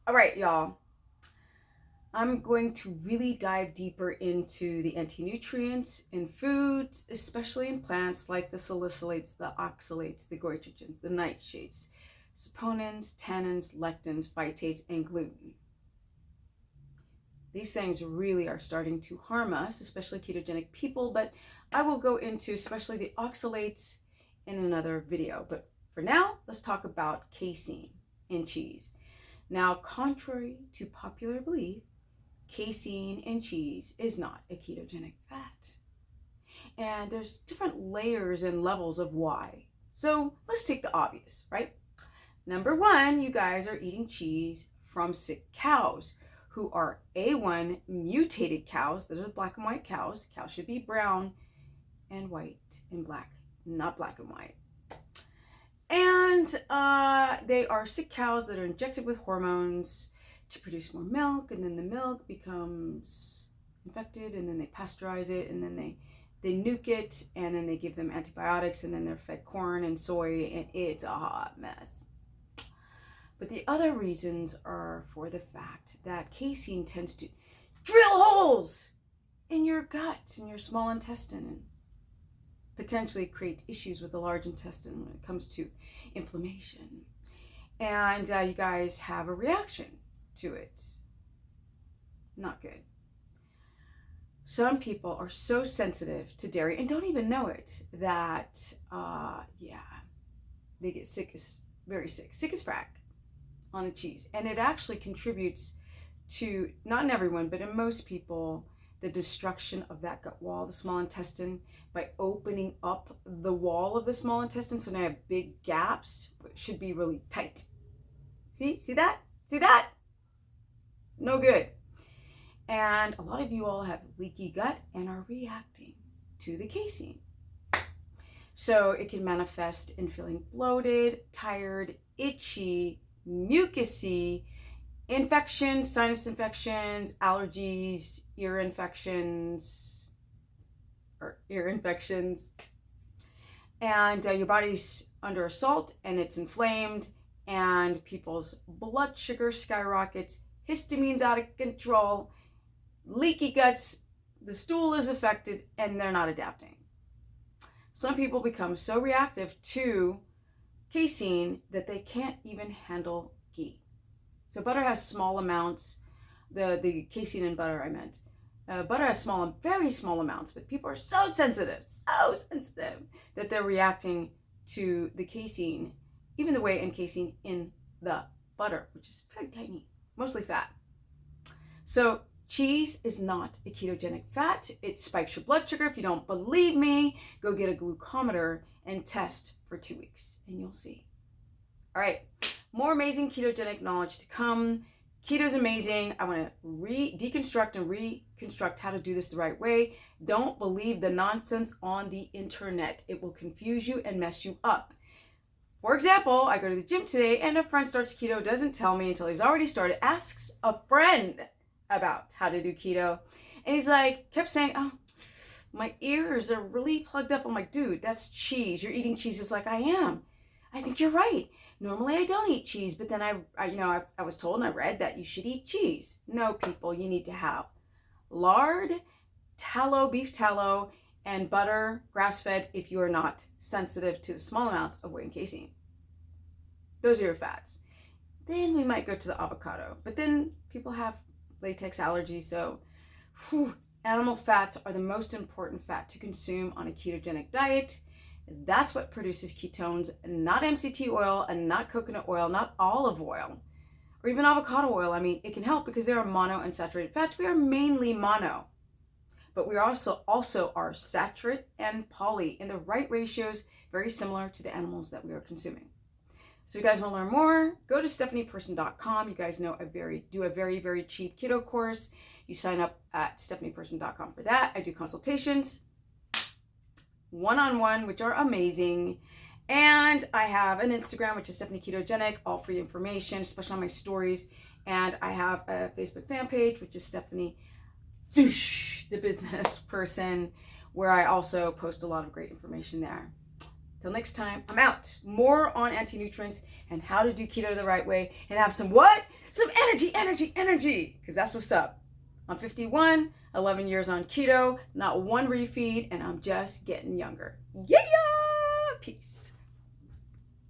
All right, y'all. I'm going to really dive deeper into the anti-nutrients in foods, especially in plants like the salicylates, the oxalates, the goitrogens, the nightshades, saponins, tannins, lectins, phytates, and gluten. These things really are starting to harm us, especially ketogenic people, but I will go into especially the oxalates in another video. But for now, let's talk about casein in cheese. Now, contrary to popular belief, casein in cheese is not a ketogenic fat. And there's different layers and levels of why. So let's take the obvious, right? Number one, you guys are eating cheese from sick cows who are A1 mutated cows. Those are black and white cows. Cows should be brown and white and black, not black and white. And they are sick cows that are injected with hormones to produce more milk, and then the milk becomes infected, and then they pasteurize it, and then they nuke it, and then they give them antibiotics, and then they're fed corn and soy, and it's a hot mess. But the other reasons are for the fact that casein tends to drill holes in your gut, in your small intestine, and potentially create issues with the large intestine when it comes to inflammation. And you guys have a reaction to it. Not good. Some people are so sensitive to dairy and don't even know it that, they get sick as frack on the cheese. And it actually contributes to, not in everyone, but in most people, the destruction of that gut wall, the small intestine, by opening up the wall of the small intestine. So now I have big gaps, but it should be really tight. See that? See that? No good. And a lot of you all have leaky gut and are reacting to the casein. So it can manifest in feeling bloated, tired, itchy, mucousy, infections, sinus infections, allergies, ear infections. And your body's under assault and it's inflamed, and people's blood sugar skyrockets, histamine's out of control, leaky guts, the stool is affected, and they're not adapting. Some people become so reactive to casein that they can't even handle ghee. So butter has small amounts, the casein in butter I meant. Butter has very small amounts, but people are so sensitive that they're reacting to the casein, even the whey and casein in the butter, which is very tiny, mostly fat. So cheese is not a ketogenic fat. It spikes your blood sugar. If you don't believe me, go get a glucometer and test for 2 weeks, and you'll see. All right, more amazing ketogenic knowledge to come. Keto's amazing. I want to deconstruct and reconstruct how to do this the right way. Don't believe the nonsense on the internet. It will confuse you and mess you up. For example, I go to the gym today and a friend starts keto, doesn't tell me until he's already started, asks a friend about how to do keto. And he's like, kept saying, oh, my ears are really plugged up. I'm like, dude, that's cheese. You're eating cheese just like I am. I think you're right. Normally I don't eat cheese, but then I was told and I read that you should eat cheese. No, people, you need to have lard, tallow, beef tallow, and butter, grass-fed, if you are not sensitive to the small amounts of whey and casein. Those are your fats. Then we might go to the avocado, but then people have latex allergies, so animal fats are the most important fat to consume on a ketogenic diet. That's what produces ketones, not MCT oil and not coconut oil, not olive oil, or even avocado oil. I mean, it can help because there are monounsaturated fats. We are mainly mono, but we also are saturate and poly in the right ratios, very similar to the animals that we are consuming. So if you guys want to learn more, go to stephanieperson.com. You guys know I do a very, very cheap keto course. You sign up at stephanieperson.com for that. I do consultations one-on-one, which are amazing. And I have an Instagram, which is Stephanie Ketogenic, all free information, especially on my stories. And I have a Facebook fan page, which is Stephanie the Business Person, where I also post a lot of great information there. Till next time, I'm out. More on anti-nutrients and how to do keto the right way and have some what? some energy, because that's what's up. I'm 51, 11 years on keto, not one refeed, and I'm just getting younger. Yeah, peace.